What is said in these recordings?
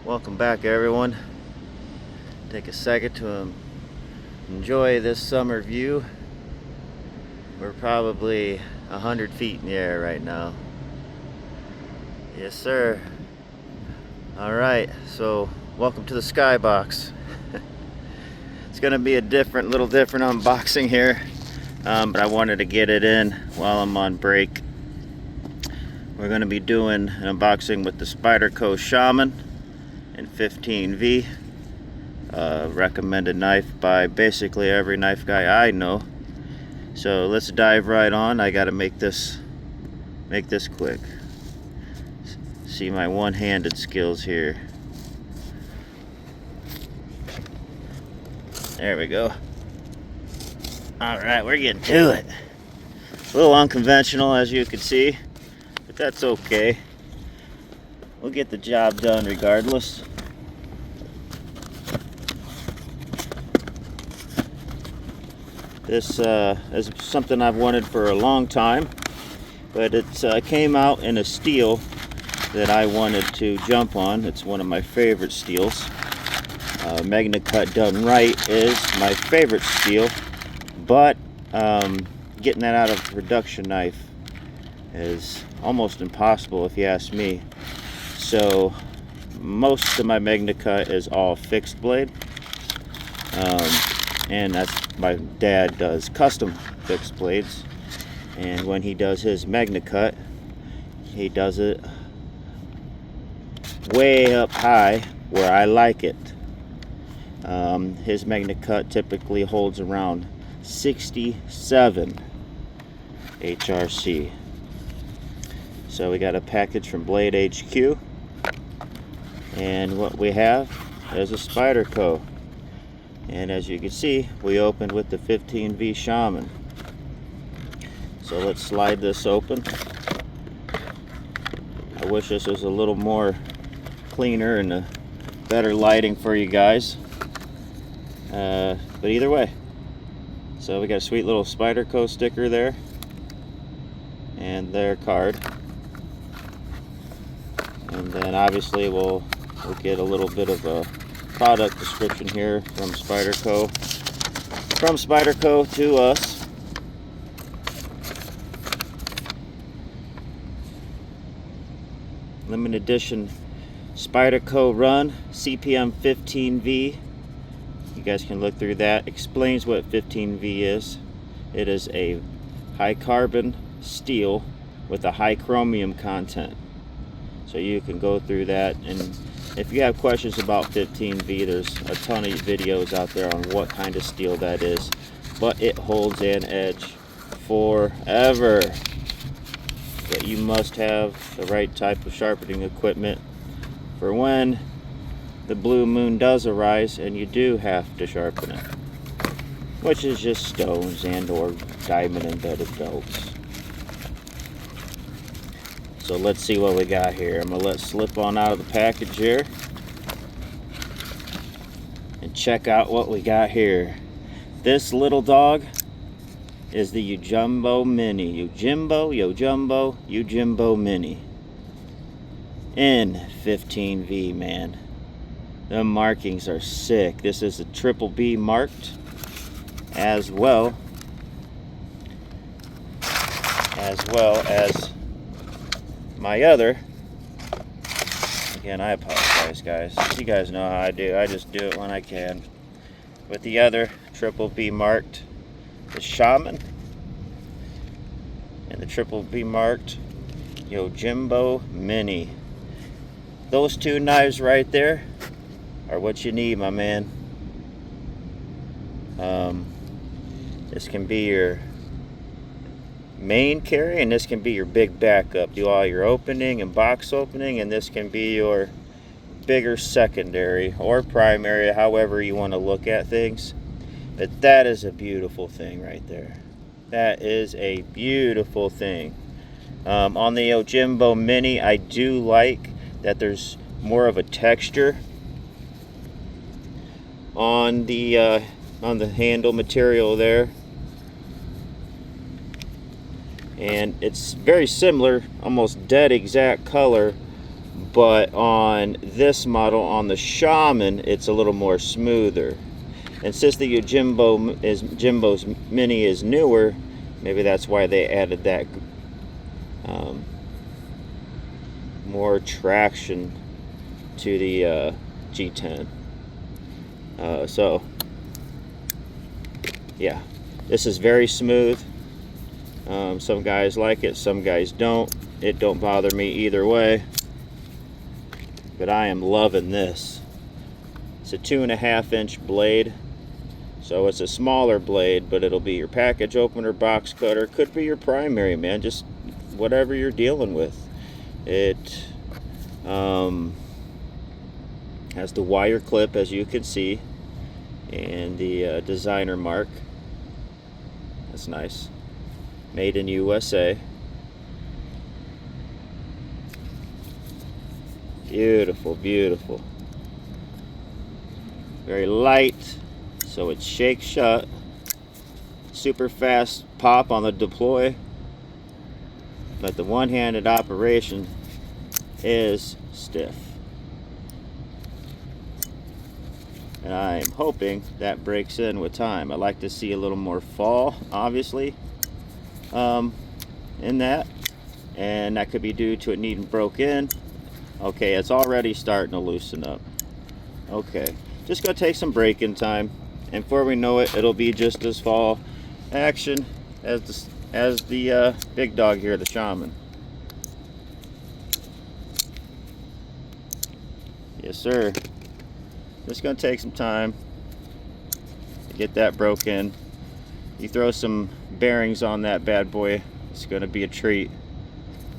Welcome back, everyone. Take a second to enjoy this summer view. We're probably 100 feet in the air right now. Yes, sir. Alright, so welcome to the skybox. It's gonna be a little different unboxing here, but I wanted to get it in while I'm on break. We're gonna be doing an unboxing with the Spyderco Shaman in 15V. Recommended knife by basically every knife guy I know. So let's dive right on. I gotta make this quick. See my one-handed skills here. There we go. Alright, we're getting to it. A little unconventional, as you can see, but that's okay. We'll get the job done regardless. This is something I've wanted for a long time, but it came out in a steel that I wanted to jump on. It's one of my favorite steels. Magna Cut done right is my favorite steel, but getting that out of a production knife is almost impossible if you ask me. So most of my Magna Cut is all fixed blade, and that's my dad does custom fixed blades, and when he does his Magna Cut, he does it way up high where I like it. His Magna Cut typically holds around 67 HRC. So we got a package from Blade HQ, and what we have is a Spyderco. And as you can see, we opened with the 15V Shaman. So let's slide this open. I wish this was a little more cleaner and a better lighting for you guys. But either way. So we got a sweet little Spyderco sticker there. And their card. And then obviously we'll get a little bit of a product description here from Spyderco. From Spyderco to us. Limited edition Spyderco Run CPM 15V. You guys can look through that. Explains what 15V is. It is a high carbon steel with a high chromium content. So you can go through that, and if you have questions about 15V, there's a ton of videos out there on what kind of steel that is, but it holds an edge forever. But you must have the right type of sharpening equipment for when the blue moon does arise and you do have to sharpen it, which is just stones and or diamond embedded belts. So let's see what we got here. I'm gonna let slip on out of the package here and check out what we got here. This little dog is the Yojimbo Mini. Yojimbo Mini in 15V, man. The markings are sick. This is a triple B marked as well as my other. Again, I apologize, guys. You guys know how I do. I just do it when I can. With the other triple B marked, the Shaman, and the triple B marked Yojimbo Mini. Those two knives right there are what you need, my man. This can be your main carry, and this can be your big backup. Do all your opening and box opening, and this can be your bigger secondary or primary, however you want to look at things. But that is a beautiful thing right there. That is a beautiful thing. On the Yojimbo Mini, I do like that there's more of a texture on the handle material there, and it's very similar, almost dead exact color but on this model, on the Shaman, it's a little more smoother. And since the Yojimbo's Mini is newer, maybe that's why they added that more traction to the G10. So yeah, this is very smooth. Some guys like it, some guys don't. It don't bother me either way, but I am loving this. It's a 2.5-inch blade, so it's a smaller blade, but it'll be your package opener, box cutter, could be your primary, man, just whatever you're dealing with. It has the wire clip, as you can see, and the designer mark. That's nice. Made in USA. Beautiful, beautiful. Very light, so it shakes shut. Super fast pop on the deploy, but the one-handed operation is stiff. And I'm hoping that breaks in with time. I like to see a little more fall, obviously, in that, and that could be due to it needing broke in. Okay, it's already starting to loosen up. Okay, just gonna take some break-in time, and before we know it, it'll be just as fall action as the big dog here, the Shaman. Yes, sir. Just gonna take some time to get that broken. You throw some bearings on that bad boy, it's gonna be a treat.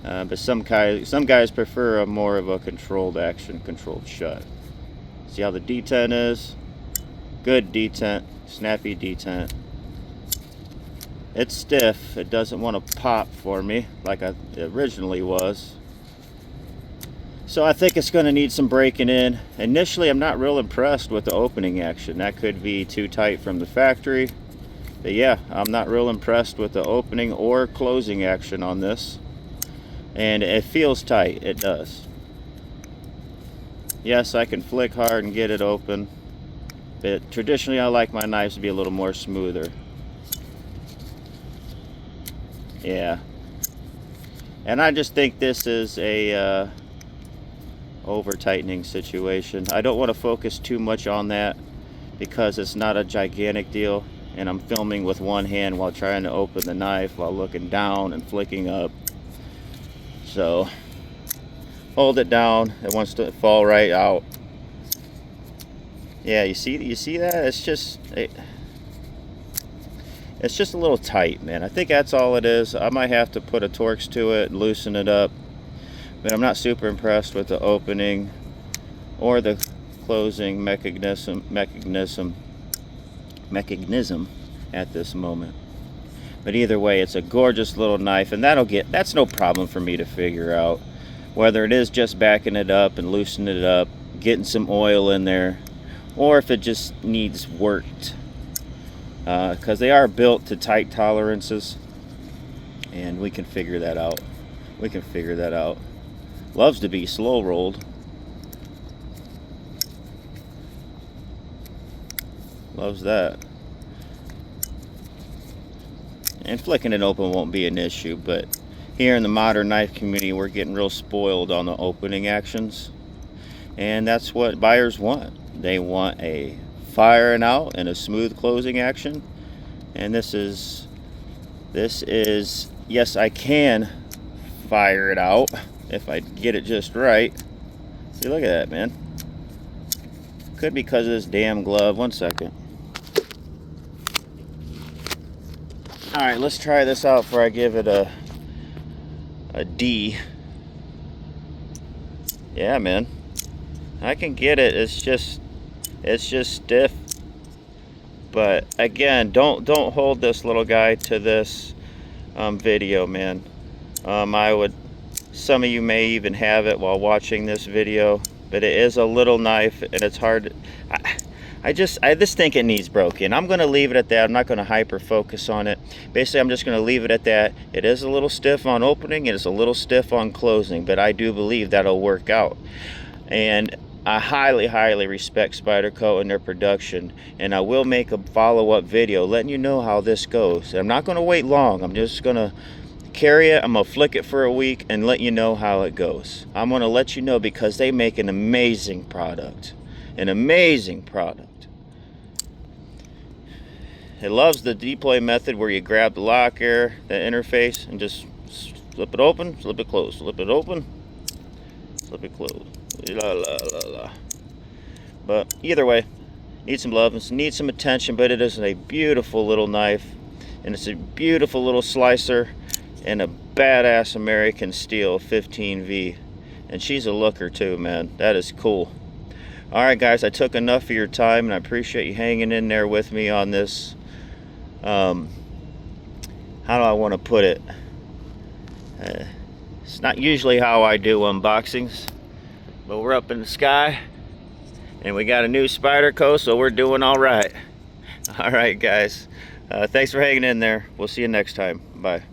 But some guys prefer a more of a controlled action, controlled shut. See how the detent is? Good detent, snappy detent. It's stiff. It doesn't want to pop for me like it originally was. So I think it's going to need some breaking in. Initially, I'm not real impressed with the opening action. That could be too tight from the factory. But yeah, I'm not real impressed with the opening or closing action on this. And it feels tight. It does. Yes, I can flick hard and get it open. But traditionally, I like my knives to be a little more smoother. Yeah. And I just think this is a over tightening situation. I don't want to focus too much on that because it's not a gigantic deal, and I'm filming with one hand while trying to open the knife while looking down and flicking up. So hold it down. It wants to fall right out. Yeah, you see that? It's just a little tight, man. I think that's all it is. I might have to put a Torx to it and loosen it up. But I'm not super impressed with the opening or the closing mechanism at this moment. But either way, it's a gorgeous little knife, and that's no problem for me to figure out. Whether it is just backing it up and loosening it up, getting some oil in there, or if it just needs worked. Because they are built to tight tolerances, and we can figure that out. Loves to be slow rolled. Loves that. And flicking it open won't be an issue, but here in the modern knife community, we're getting real spoiled on the opening actions. And that's what buyers want. They want a firing out and a smooth closing action. And this is yes, I can fire it out if I get it just right. See, look at that, man. Could be because of this damn glove. One second. Alright, let's try this out before I give it a D. Yeah, man. I can get it. It's just stiff. But again, don't hold this little guy to this video, man. Some of you may even have it while watching this video, but it is a little knife, and it's hard. I just think it needs broken. I'm going to leave it at that. I'm not going to hyper focus on it. Basically, I'm just going to leave it at that. It is a little stiff on opening. It is a little stiff on closing, but I do believe that'll work out. And I highly respect Spyderco and their production, and I will make a follow-up video letting you know how this goes. I'm not going to wait long. I'm just going to carry it. I'm going to flick it for a week and let you know how it goes. I'm going to let you know because they make an amazing product. An amazing product. It loves the deploy method where you grab the lock air, the interface, and just flip it open, flip it close, flip it open, flip it close. La, la, la, la. But either way, needs some love and needs some attention, but it is a beautiful little knife, and it's a beautiful little slicer, and a badass American steel 15V. And she's a looker too, man. That is cool. Alright guys, I took enough of your time, and I appreciate you hanging in there with me on this. How do I want to put it? It's not usually how I do unboxings, but we're up in the sky, and we got a new Spyderco, so we're doing all right. All right, guys. Thanks for hanging in there. We'll see you next time. Bye.